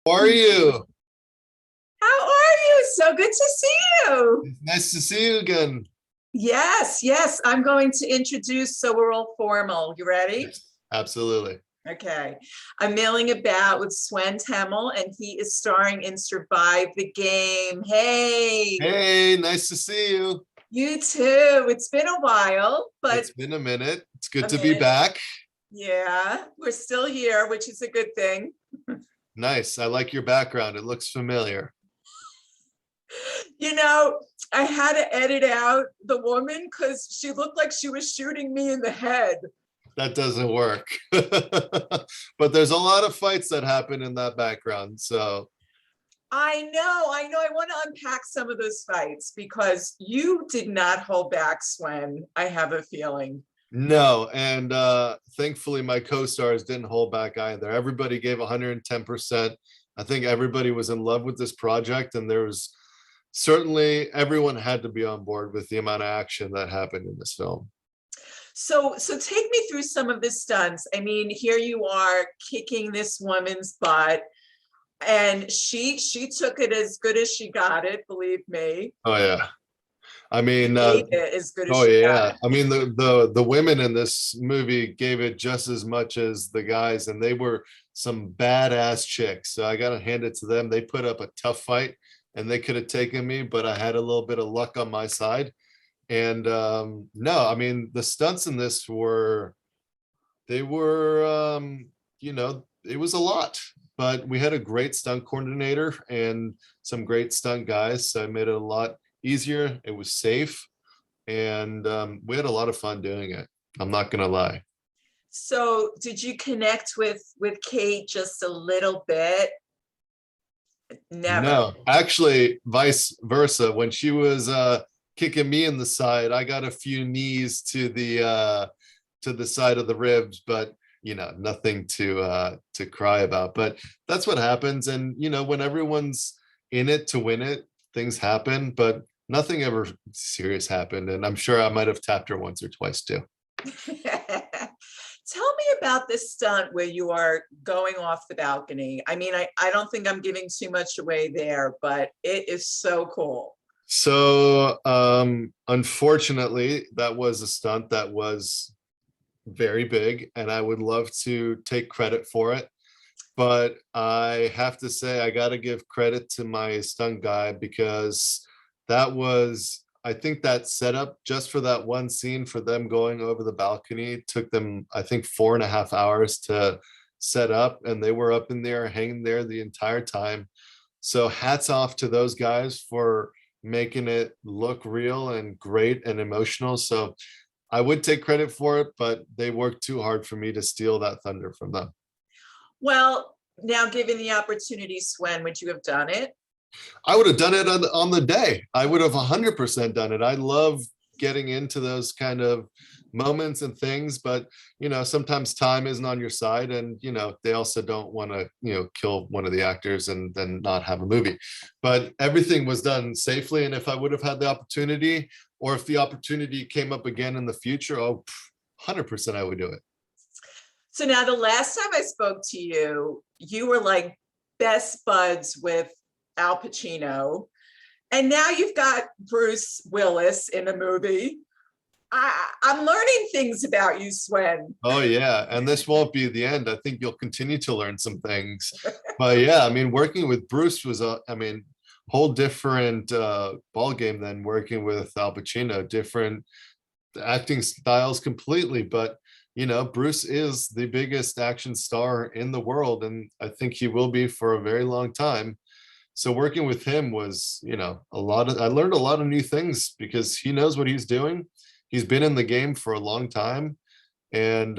How are you? How are you? So good to see you. It's nice to see you again. Yes, yes. I'm going to introduce so we're all formal. You ready? Yes, absolutely. Okay. I'm milling about with Swen Temmel, and he is starring in Survive the Game. Hey, Hey, nice to see you. you too. It's been a while, but It's been a minute. It's good a to be minute. back. Yeah, we're still here, which is a good thing. Nice. I like your background. It looks familiar. You know, I had to edit out the woman because she looked like she was shooting me in the head. That doesn't work. But there's a lot of fights that happen in that background. So, I know, I know. I want to unpack some of those fights because you did not hold back, Swen. I have a feeling. no. And thankfully, my co stars didn't hold back either. Everybody gave 110%. I think everybody was in love with this project, and there was certainly everyone had to be on board with the amount of action that happened in this film. So take me through some of the stunts. I mean, here you are kicking this woman's butt, and she took it as good as she got it. Believe me, Oh yeah. I she mean, gave it as good as oh she got yeah. it. I mean, the women in this movie gave it just as much as the guys, and they were some badass chicks. So I gotta hand it to them. They put up a tough fight, and they could have taken me, but I had a little bit of luck on my side. And no, I mean, the stunts in this were they were it was a lot, but we had a great stunt coordinator and some great stunt guys, so it made it a lot easier. It was safe, and we had a lot of fun doing it. I'm not gonna lie. So did you connect with Kate just a little bit? Never. No, actually, vice versa. When she was kicking me in the side, I got a few knees to the side of the ribs, but nothing to cry about. But that's what happens. And when everyone's in it to win it, things happen, but nothing ever serious happened. And I'm sure I might have tapped her once or twice too. Tell me about this stunt where you are going off the balcony. I mean, I don't think I'm giving too much away there, but it is so cool. So unfortunately, that was a stunt that was very big, and I would love to take credit for it. But I have to say, I got to give credit to my stunt guy, because I think that setup just for that one scene for them going over the balcony took them, I think, 4.5 hours to set up, and they were up in there, hanging there the entire time. So hats off to those guys for making it look real and great and emotional. So I would take credit for it, but they worked too hard for me to steal that thunder from them. Well, now given the opportunity, Swen, would you have done it? I would have done it on the day. I would have 100% done it. I love getting into those kind of moments and things, but sometimes time isn't on your side, and they also don't want to kill one of the actors and then not have a movie. But everything was done safely, and if I would have had the opportunity, or if the opportunity came up again in the future, 100% I would do it. So now the last time I spoke to you, you were like best buds with Al Pacino. And now you've got Bruce Willis in a movie. I'm learning things about you, Swen. Oh yeah, and this won't be the end. I think you'll continue to learn some things. But yeah, I mean, working with Bruce was whole different ball game than working with Al Pacino. Different acting styles completely, but Bruce is the biggest action star in the world, and I think he will be for a very long time. So working with him was, I learned a lot of new things because he knows what he's doing. He's been in the game for a long time. And,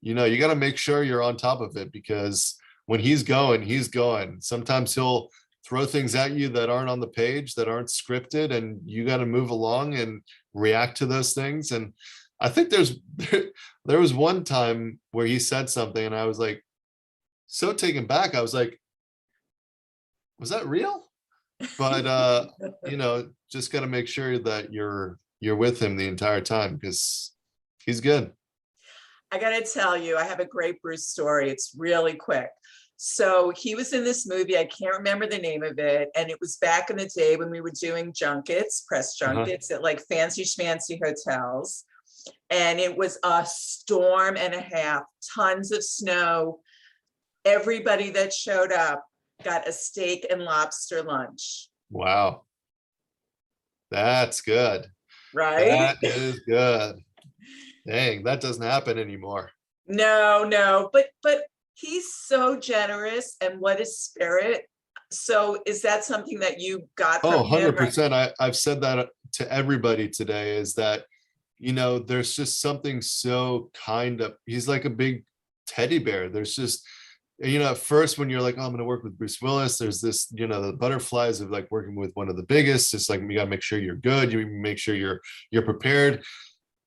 you got to make sure you're on top of it, because when he's going, he's going. Sometimes he'll throw things at you that aren't on the page, that aren't scripted, and you got to move along and react to those things. And I think there was one time where he said something, and I was like so taken back. I was like, was that real? But just got to make sure that you're with him the entire time, because he's good. I got to tell you, I have a great Bruce story. It's really quick. So he was in this movie, I can't remember the name of it, and it was back in the day when we were doing junkets, press junkets at like fancy schmancy hotels. And it was a storm and a half, tons of snow. Everybody that showed up got a steak and lobster lunch. Wow. That's good. Right? That is good. Dang, that doesn't happen anymore. No, but he's so generous, and what a spirit. So is that something that you got Oh, from him? 100%. I've said that to everybody today, is that, there's just something so kind of, he's like a big teddy bear. There's just, at first when you're like, oh, I'm going to work with Bruce Willis, there's this, the butterflies of like working with one of the biggest. It's like, you got to make sure you're good. You make sure you're prepared.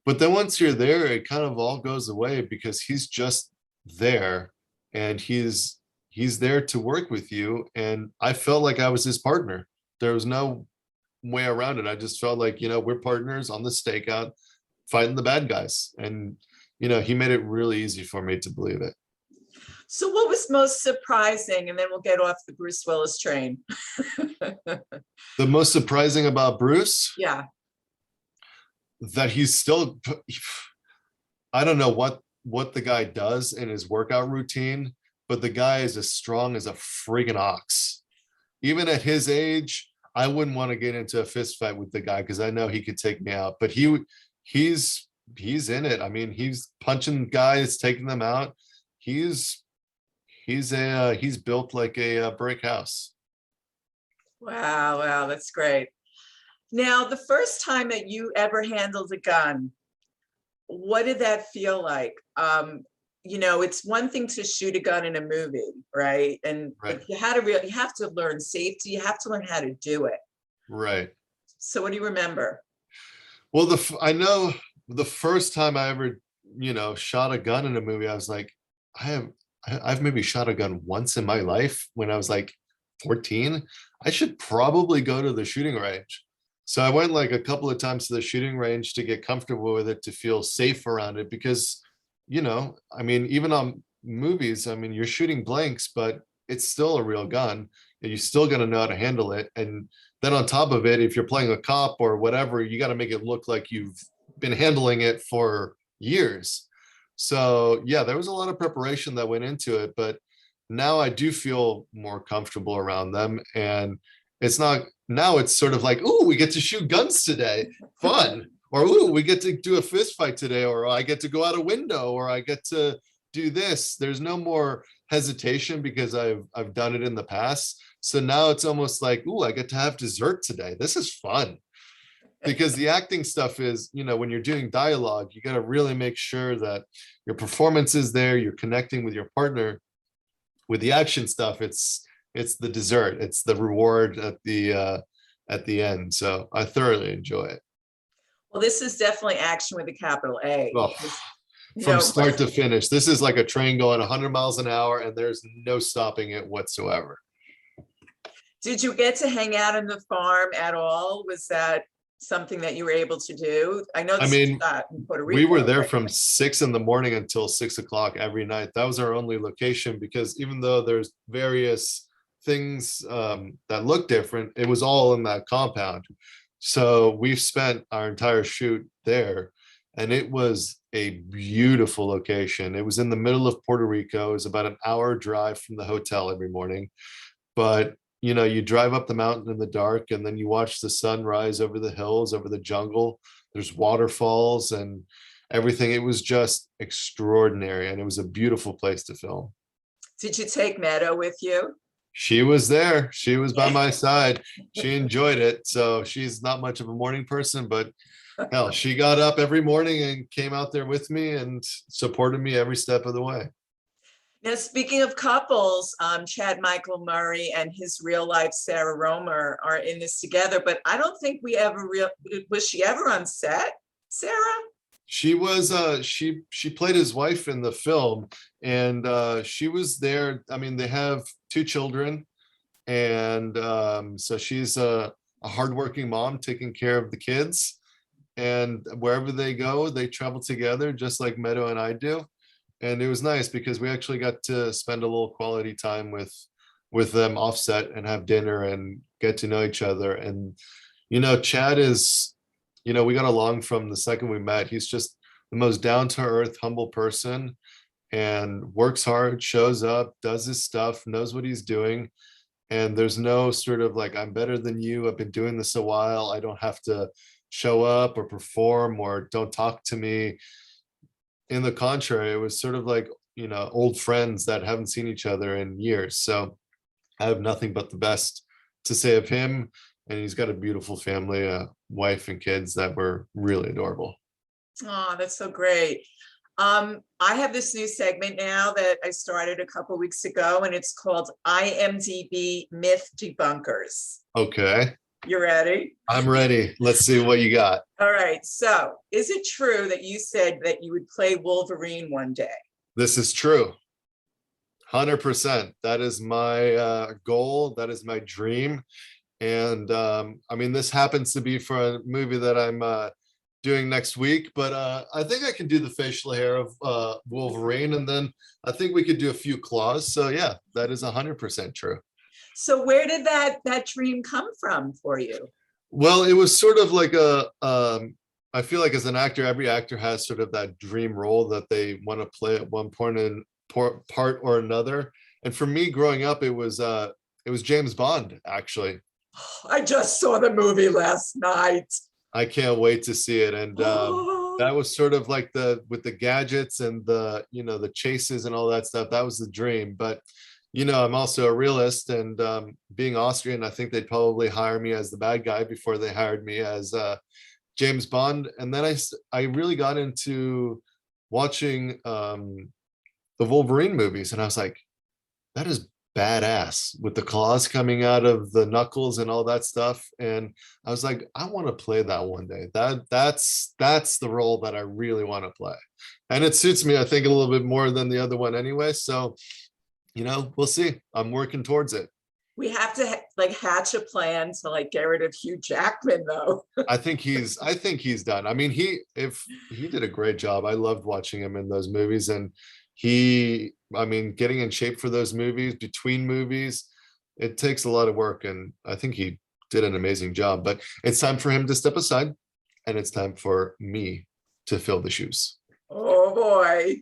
But then once you're there, it kind of all goes away, because he's just there, and he's there to work with you. And I felt like I was his partner. There was no way around it. I just felt like, we're partners on the stakeout, fighting the bad guys. And, he made it really easy for me to believe it. So what was most surprising? And then we'll get off the Bruce Willis train. The most surprising about Bruce? Yeah. That he's still, I don't know what the guy does in his workout routine, but the guy is as strong as a friggin' ox. Even at his age, I wouldn't want to get into a fist fight with the guy, because I know he could take me out. But he's in it. I mean, he's punching guys, taking them out. He's built like a brick house. Wow, that's great. Now, the first time that you ever handled a gun, what did that feel like? It's one thing to shoot a gun in a movie, right? And Right. you have to learn safety. You have to learn how to do it. Right. So what do you remember? Well, I know the first time I ever, shot a gun in a movie, I was like, I've maybe shot a gun once in my life when I was like 14. I should probably go to the shooting range. So I went like a couple of times to the shooting range to get comfortable with it, to feel safe around it, because, I mean, even on movies, I mean, you're shooting blanks, but it's still a real gun, and you still got to know how to handle it. And then on top of it, if you're playing a cop or whatever, you got to make it look like you've been handling it for years. So yeah, there was a lot of preparation that went into it, but now I do feel more comfortable around them. And it's not, now it's sort of like, ooh, we get to shoot guns today, fun. Or ooh, we get to do a fist fight today, or I get to go out a window, or I get to do this. There's no more hesitation, because I've done it in the past. So now it's almost like, ooh, I get to have dessert today. This is fun. Because the acting stuff is, when you're doing dialogue, you got to really make sure that your performance is there, you're connecting with your partner. With the action stuff, it's the dessert, it's the reward at the end. So I thoroughly enjoy it. Well, this is definitely action with a capital A. Oh, from start to finish, this is like a train going 100 miles an hour, and there's no stopping it whatsoever. Did you get to hang out on the farm at all? Was that something that you were able to do? I know this is not in Puerto Rico. We were there from 6 in the morning until 6 o'clock every night. That was our only location, because even though there's various things that look different, it was all in that compound. So we've spent our entire shoot there, and it was a beautiful location. It was in the middle of Puerto Rico. It was about an hour drive from the hotel every morning, but you drive up the mountain in the dark, and then you watch the sun rise over the hills, over the jungle. There's waterfalls and everything. It was just extraordinary, and it was a beautiful place to film. Did you take Meadow with you? She was there. She was by my side. She enjoyed it. So she's not much of a morning person, but hell, she got up every morning and came out there with me and supported me every step of the way. Now, speaking of couples, Chad Michael Murray and his real life Sarah Romer are in this together, but I don't think was she ever on set, Sarah? She was, she played his wife in the film, and she was there. I mean, they have 2 children, and so she's a hardworking mom taking care of the kids, and wherever they go, they travel together, just like Meadow and I do. and it was nice because we actually got to spend a little quality time with them offset and have dinner and get to know each other. And Chad is, we got along from the second we met. He's just the most down to earth, humble person, and works hard, shows up, does his stuff, knows what he's doing. And there's no sort of like, I'm better than you, I've been doing this a while, I don't have to show up or perform, or don't talk to me. In the contrary, it was sort of like, old friends that haven't seen each other in years. So I have nothing but the best to say of him. And he's got a beautiful family, a wife and kids that were really adorable. Oh, that's so great. I have this new segment now that I started a couple weeks ago, and it's called IMDb Myth Debunkers. Okay. You ready? I'm ready. Let's see what you got. All right. So, is it true that you said that you would play Wolverine one day? This is true. 100%. That is my goal. That is my dream. And I mean, this happens to be for a movie that I'm doing next week, but I think I can do the facial hair of Wolverine, and then I think we could do a few claws. So yeah, that is 100% true. So where did that dream come from for you? Well, it was sort of like I feel like as an actor, every actor has sort of that dream role that they want to play at one point in part or another. And for me growing up, it was James Bond, actually. I just saw the movie last night. I can't wait to see it. And that was sort of like with the gadgets and the chases and all that stuff. That was the dream. But I'm also a realist, and being Austrian, I think they'd probably hire me as the bad guy before they hired me as James Bond. And then I really got into watching the Wolverine movies, and I was like, that is badass, with the claws coming out of the knuckles and all that stuff. And I was like, I want to play that one day. That's the role that I really want to play, and it suits me, I think, a little bit more than the other one anyway. So we'll see. I'm working towards it. We have to hatch a plan to get rid of Hugh Jackman, though. I think he's done. I mean, he did a great job. I loved watching him in those movies, and getting in shape for those movies, between movies, it takes a lot of work, and I think he did an amazing job. But it's time for him to step aside, and it's time for me to fill the shoes. Oh boy.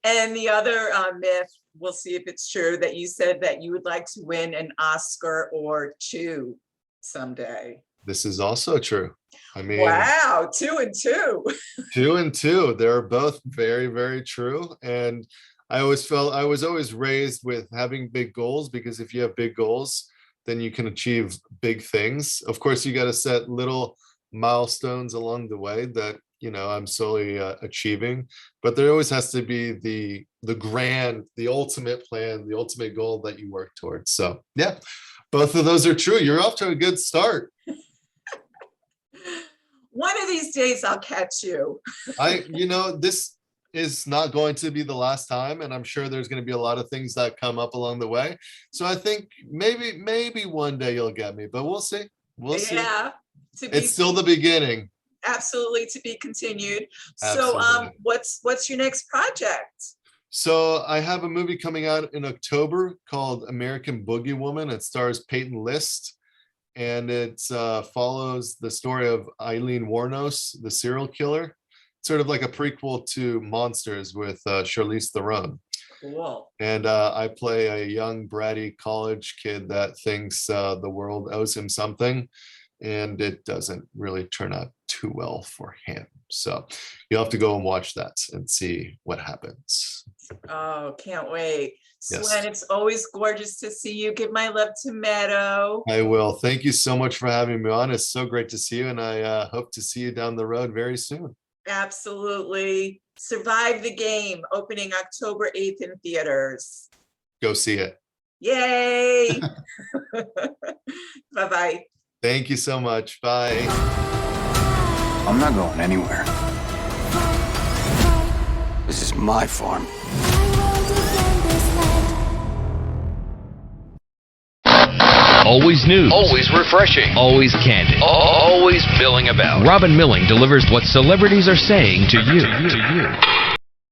And the other myth, we'll see if it's true, that you said that you would like to win an Oscar or two someday. This is also true. I mean, wow, 2 and 2. 2 and 2. They're both very, very true. And I was always raised with having big goals, because if you have big goals, then you can achieve big things. Of course, you got to set little milestones along the way that I'm slowly achieving, but there always has to be the ultimate plan, the ultimate goal that you work towards. So yeah, both of those are true. You're off to a good start. One of these days I'll catch you. This is not going to be the last time, and I'm sure there's going to be a lot of things that come up along the way. So I think maybe one day you'll get me, but we'll see. Yeah, it's still the beginning. Absolutely, to be continued. Absolutely. So what's your next project? So I have a movie coming out in October called American Boogie Woman. It stars Peyton List, and it follows the story of Eileen Wuornos, the serial killer. It's sort of like a prequel to Monsters with Charlize Theron. Cool. And I play a young bratty college kid that thinks the world owes him something, and it doesn't really turn out too well for him. So you'll have to go and watch that and see what happens. Oh, can't wait. Yes. Swen, it's always gorgeous to see you. Give my love to Meadow. I will. Thank you so much for having me on. It's so great to see you, and I hope to see you down the road very soon. Absolutely. Survive the Game, opening October 8th in theaters. Go see it. Yay. Bye-bye. Thank you so much. Bye. I'm not going anywhere. This is my farm. Always news. Always refreshing. Always candid. Always milling about. Robin Milling delivers what celebrities are saying to you.